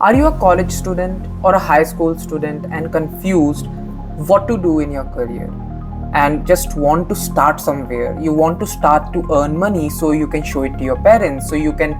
Are you a college student or a high school student and confused what to do in your career and just want to start somewhere? You want to start to earn money so you can show it to your parents, so you can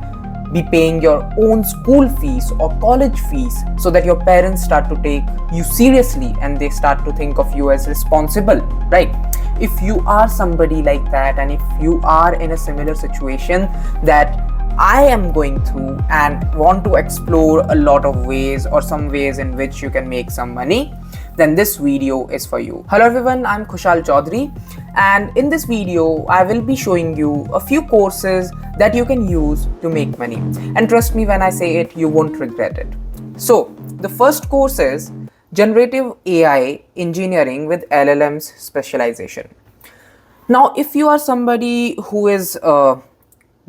be paying your own school fees or college fees, so that your parents start to take you seriously and they start to think of you as responsible, right? If you are somebody like that, and if you are in a similar situation that I am going through and want to explore a lot of ways or some ways in which you can make some money, then this video is for you. Hello everyone, I'm Khushhal Chaudhary, and in this video I will be showing you a few courses that you can use to make money. And trust me when I say it, you won't regret it. So the first course is Generative AI Engineering with LLMs Specialization. Now, if you are somebody who is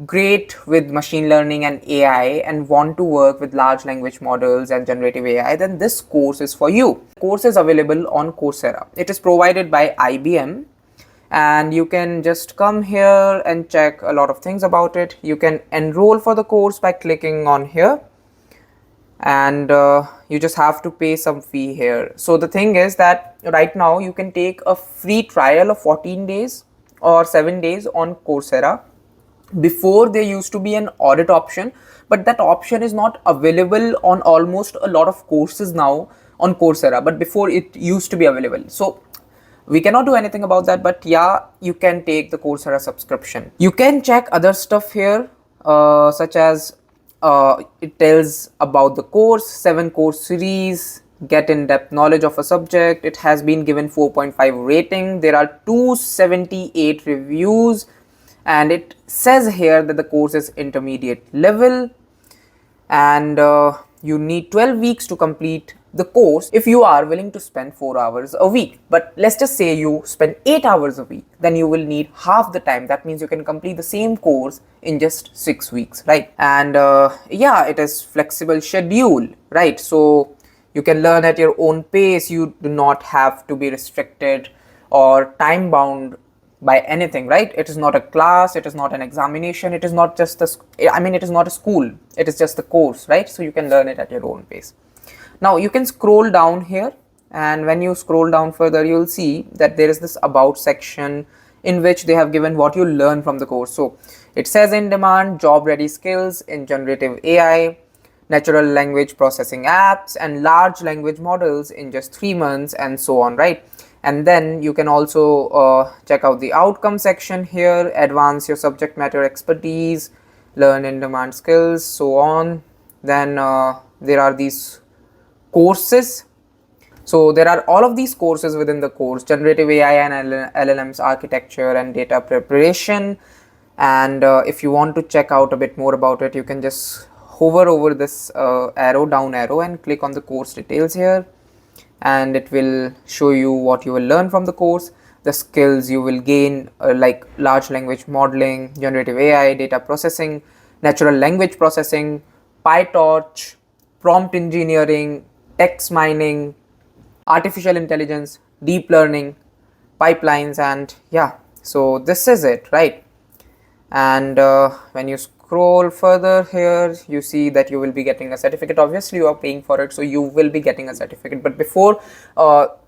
great with machine learning and AI and want to work with large language models and generative AI, then this course is for you. The course is available on Coursera. It is provided by IBM, and you can just come here and check a lot of things about it. You can enroll for the course by clicking on here, and you just have to pay some fee here. So the thing is that right now you can take a free trial of 14 days or 7 days on Coursera. Before, there used to be an audit option, but that option is not available on almost a lot of courses now on Coursera, but before it used to be available. So we cannot do anything about that, but yeah, you can take the Coursera subscription. You can check other stuff here, such as it tells about the course, 7 course series, get in-depth knowledge of a subject. It has been given 4.5 rating. There are 278 reviews, and it says here that the course is intermediate level, and you need 12 weeks to complete the course if you are willing to spend 4 hours a week. But let's just say you spend 8 hours a week, then you will need half the time. That means you can complete the same course in just 6 weeks, right? And yeah, it is flexible schedule, right? So you can learn at your own pace. You do not have to be restricted or time bound by anything, right? It is not a class, it is not an examination, it is not just it is not a school, it is just a course, right? So you can learn it at your own pace. Now you can scroll down here, and when you scroll down further, you'll see that there is this about section in which they have given what you learn from the course. So it says in demand job ready skills in generative AI, natural language processing apps, and large language models in just 3 months, and so on, right? And then you can also check out the outcome section here, advance your subject matter expertise, learn in demand skills, so on. Then there are these courses. So there are all of these courses within the course: generative AI and LLMs architecture and data preparation. And if you want to check out a bit more about it, you can just hover over this down arrow and click on the course details here, and it will show you what you will learn from the course, the skills you will gain, like large language modeling, generative AI, data processing, natural language processing, PyTorch, prompt engineering, text mining, artificial intelligence, deep learning, pipelines, and yeah, so this is it, right? And when you scroll further here, you see that you will be getting a certificate. Obviously you are paying for it, so you will be getting a certificate. But before,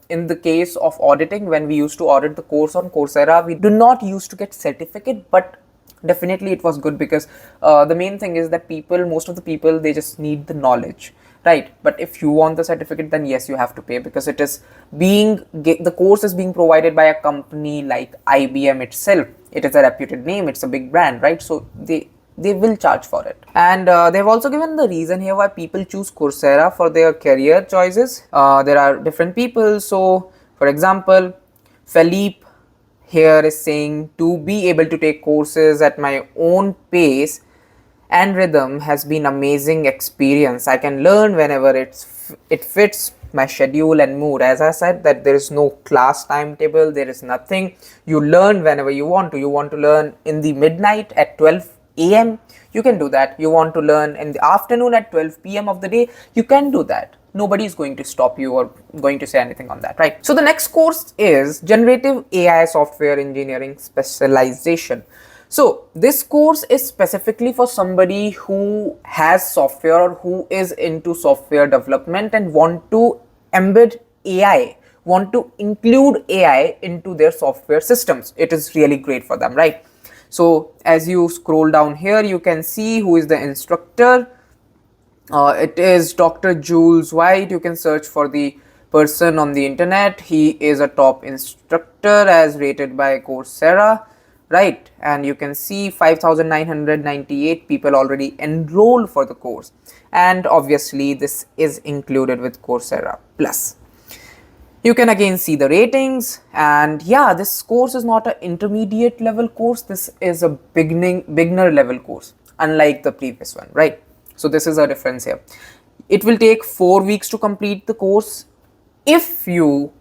in the case of auditing, when we used to audit the course on Coursera, we do not used to get certificate, but definitely it was good, because the main thing is that most of the people, they just need the knowledge, right? But if you want the certificate, then yes, you have to pay, because it is the course is being provided by a company like IBM itself. It is a reputed name, it's a big brand, right? So they will charge for it. And they've also given the reason here why people choose Coursera for their career choices. There are different people. So for example, Philippe here is saying, to be able to take courses at my own pace and rhythm has been amazing experience. I can learn whenever it fits my schedule and mood. As I said, that there is no class timetable, there is nothing. You learn whenever you want to. You want to learn in the midnight at 12 a.m, you can do that. You want to learn in the afternoon at 12 p.m. of the day, you can do that. Nobody is going to stop you or going to say anything on that, right? So the next course is Generative AI Software Engineering Specialization. So this course is specifically for somebody who has software or who is into software development and want to embed AI, want to include AI into their software systems. It is really great for them, right? So as you scroll down here, you can see who is the instructor. It is Dr. Jules White. You can search for the person on the internet. He is a top instructor as rated by Coursera, right? And you can see 5,998 people already enrolled for the course. And obviously, this is included with Coursera Plus. You can again see the ratings, and yeah, this course is not an intermediate level course. This is a beginner level course, unlike the previous one, right? So this is a difference here. It will take 4 weeks to complete the course if you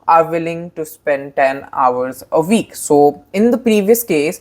are willing to spend 10 hours a week. So in the previous case,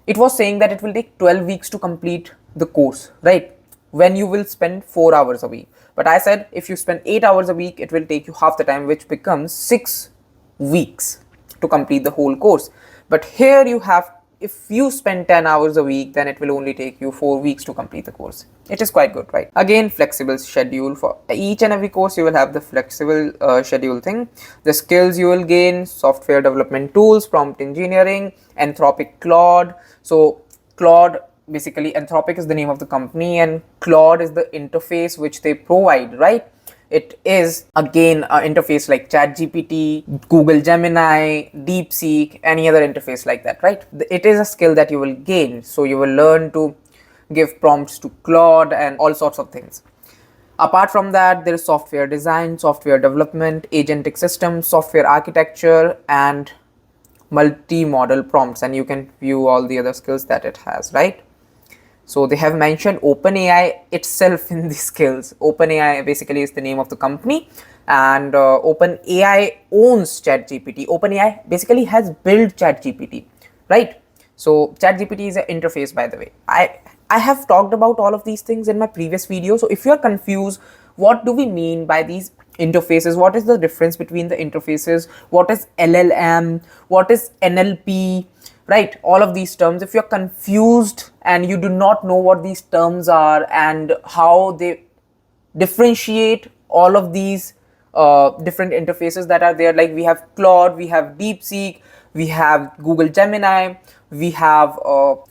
it was saying that it will take 12 weeks to complete the course, right? When you will spend 4 hours a week. But I said if you spend 8 hours a week, it will take you half the time, which becomes 6 weeks to complete the whole course. But here you have, if you spend 10 hours a week, then it will only take you 4 weeks to complete the course. It is quite good, right? Again, flexible schedule. For each and every course, you will have the flexible schedule thing. The skills you will gain: software development tools, prompt engineering, Anthropic Claude. So Claude, basically Anthropic is the name of the company and Claude is the interface which they provide, right? It is again an interface like ChatGPT, Google Gemini, DeepSeek, any other interface like that, right? It is a skill that you will gain. So you will learn to give prompts to Claude and all sorts of things. Apart from that, there is software design, software development, agentic systems, software architecture, and multi-model prompts, and you can view all the other skills that it has, right? So they have mentioned OpenAI itself in the skills. OpenAI basically is the name of the company, and OpenAI owns ChatGPT. OpenAI basically has built ChatGPT, right? So ChatGPT is an interface, by the way. I have talked about all of these things in my previous video. So if you are confused, what do we mean by these interfaces? What is the difference between the interfaces? What is LLM? What is NLP? Right, all of these terms. If you're confused and you do not know what these terms are and how they differentiate all of these different interfaces that are there, like we have Claude, we have DeepSeek, we have Google Gemini, we have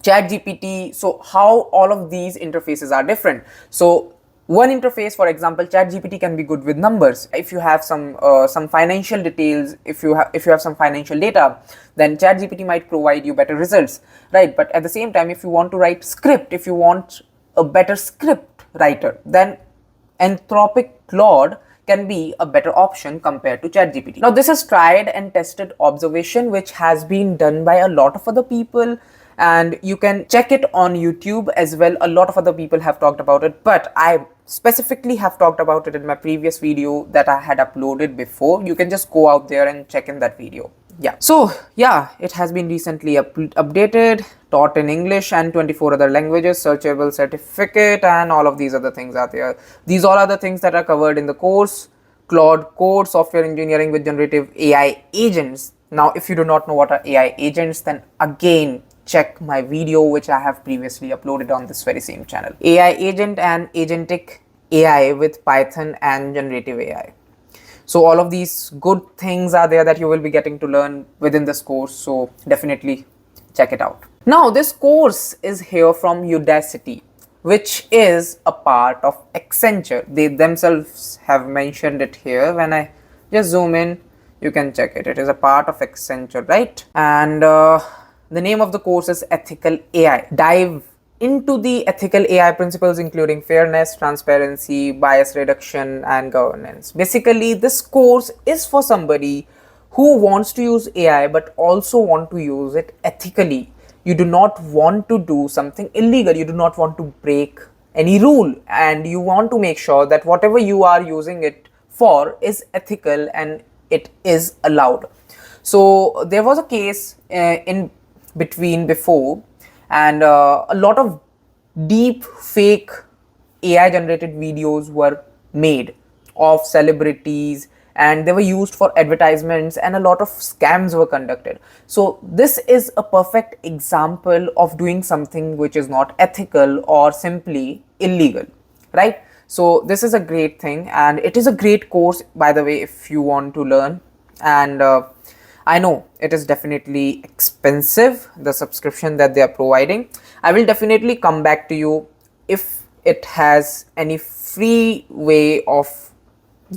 ChatGPT. So how all of these interfaces are different. So one interface, for example, ChatGPT can be good with numbers. If you have some financial details, if you have some financial data, then ChatGPT might provide you better results, right? But at the same time, if you want to write script, if you want a better script writer, then Anthropic Claude can be a better option compared to ChatGPT. Now, this is tried and tested observation, which has been done by a lot of other people, and you can check it on YouTube as well. A lot of other people have talked about it, but I specifically have talked about it in my previous video that I had uploaded before. You can just go out there and check in that video. Yeah, so yeah, it has been recently updated, taught in English and 24 other languages, searchable certificate, and all of these other things are there. These all are the things that are covered in the course. Claude Code, software engineering with generative AI agents. Now, if you do not know what are AI agents, then again check my video which I have previously uploaded on this very same channel. AI agent and agentic AI with Python and generative AI. So all of these good things are there that you will be getting to learn within this course. So definitely check it out. Now, this course is here from Udacity, which is a part of Accenture. They themselves have mentioned it here. When I just zoom in, you can check it. It is a part of Accenture, right? And the name of the course is Ethical AI. Dive into the ethical AI principles, including fairness, transparency, bias reduction, and governance. Basically, this course is for somebody who wants to use AI but also want to use it ethically. You do not want to do something illegal. You do not want to break any rule, and you want to make sure that whatever you are using it for is ethical and it is allowed. So there was a case in between before, and a lot of deep fake AI generated videos were made of celebrities and they were used for advertisements, and a lot of scams were conducted. So this is a perfect example of doing something which is not ethical or simply illegal, right? So this is a great thing, and it is a great course, by the way, if you want to learn. And I know it is definitely expensive, the subscription that they are providing. I will definitely come back to you if it has any free way of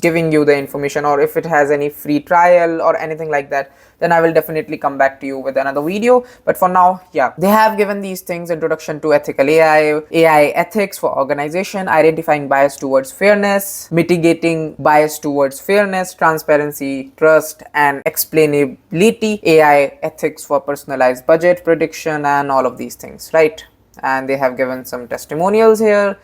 giving you the information, or if it has any free trial or anything like that, then I will definitely come back to you with another video. But for now, yeah, they have given these things: introduction to ethical AI ethics for organization, identifying bias towards fairness, mitigating bias towards fairness, transparency, trust and explainability, AI ethics for personalized budget prediction, and all of these things, right? And they have given some testimonials here,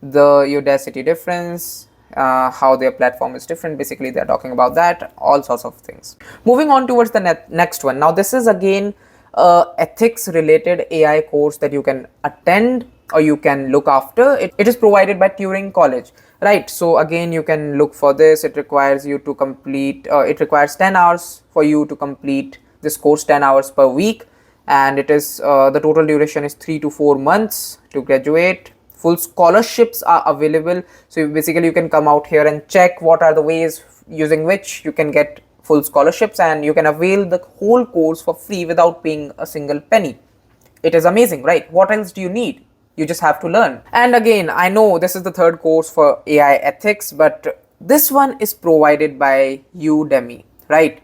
the Udacity difference, how their platform is different. Basically, they're talking about that, all sorts of things. Moving on towards the next one. Now, this is again ethics related AI course that you can attend or you can look after. It is provided by Turing College, right? So again, you can look for this. It requires you to complete, it requires 10 hours for you to complete this course, 10 hours per week. And it is, the total duration is 3 to 4 months to graduate. Full scholarships are available. So basically you can come out here and check what are the ways using which you can get full scholarships, and you can avail the whole course for free without paying a single penny. It is amazing, right? What else do you need? You just have to learn. And again, I know this is the third course for AI ethics, but this one is provided by Udemy, right?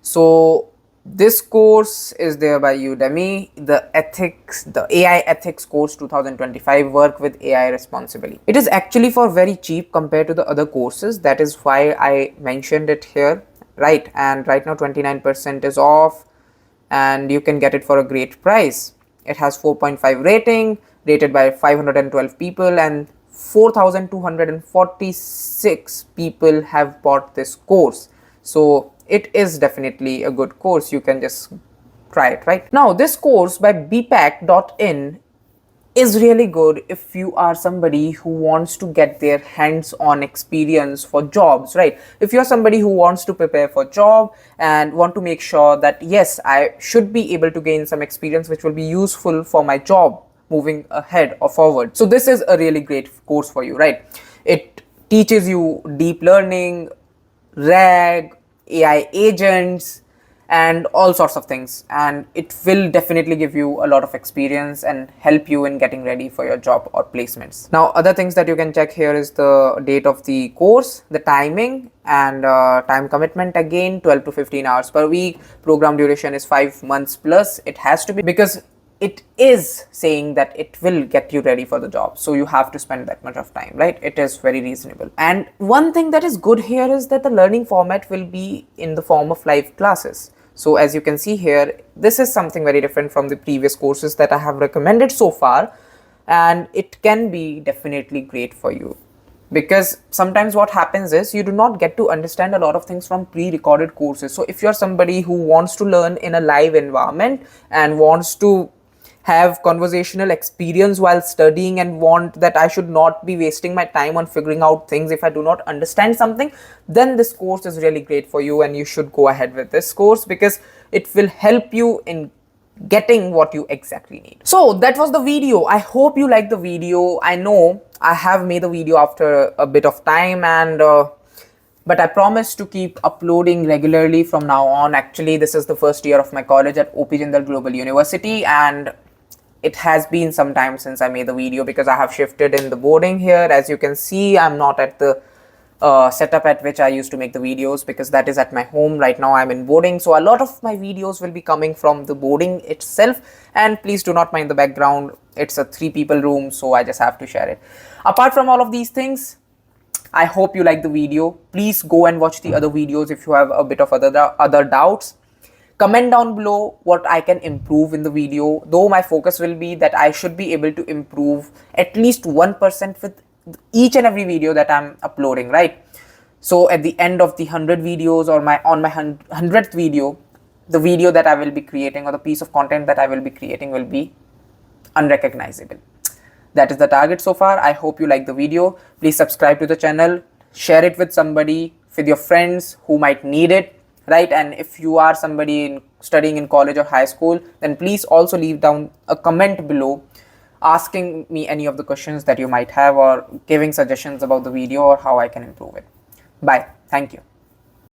So this course is there by Udemy, the AI ethics course 2025, work with AI responsibly. It is actually for very cheap compared to the other courses. That is why I mentioned it here, right? And right now 29% is off, and you can get it for a great price. It has 4.5 rating, rated by 512 people, and 4,246 people have bought this course. So it is definitely a good course. You can just try it, right? Now, this course by bpack.in is really good if you are somebody who wants to get their hands-on experience for jobs, right? If you're somebody who wants to prepare for job and want to make sure that, yes, I should be able to gain some experience which will be useful for my job moving ahead or forward. So this is a really great course for you, right? It teaches you deep learning, RAG, AI agents, and all sorts of things, and it will definitely give you a lot of experience and help you in getting ready for your job or placements. Now, other things that you can check here is the date of the course, the timing, and time commitment. Again, 12 to 15 hours per week. Program duration is 5 months plus. It has to be, because it is saying that it will get you ready for the job, so you have to spend that much of time, right? It is very reasonable. And one thing that is good here is that the learning format will be in the form of live classes. So as you can see here, this is something very different from the previous courses that I have recommended so far, and it can be definitely great for you, because sometimes what happens is you do not get to understand a lot of things from pre-recorded courses. So if you're somebody who wants to learn in a live environment and wants to have conversational experience while studying, and want that I should not be wasting my time on figuring out things if I do not understand something, then this course is really great for you, and you should go ahead with this course because it will help you in getting what you exactly need. So that was the video. I hope you liked the video. I know I have made the video after a bit of time, and but I promise to keep uploading regularly from now on. Actually, this is the first year of my college at OP Jindal Global University, and it has been some time since I made the video because I have shifted in the boarding here. As you can see, I'm not at the setup at which I used to make the videos, because that is at my home. Right now I'm in boarding, so a lot of my videos will be coming from the boarding itself. And please do not mind the background. It's a 3-people room, so I just have to share it. Apart from all of these things, I hope you like the video. Please go and watch the other videos if you have a bit of other doubts. Comment down below what I can improve in the video, though my focus will be that I should be able to improve at least 1% with each and every video that I'm uploading, right? So at the end of the 100 videos, or on my 100th video, the video that I will be creating, or the piece of content that I will be creating, will be unrecognizable. That is the target so far. I hope you like the video. Please subscribe to the channel, share it with somebody, with your friends who might need it, right? And if you are somebody studying in college or high school, then please also leave down a comment below asking me any of the questions that you might have, or giving suggestions about the video or how I can improve it. Bye. Thank you.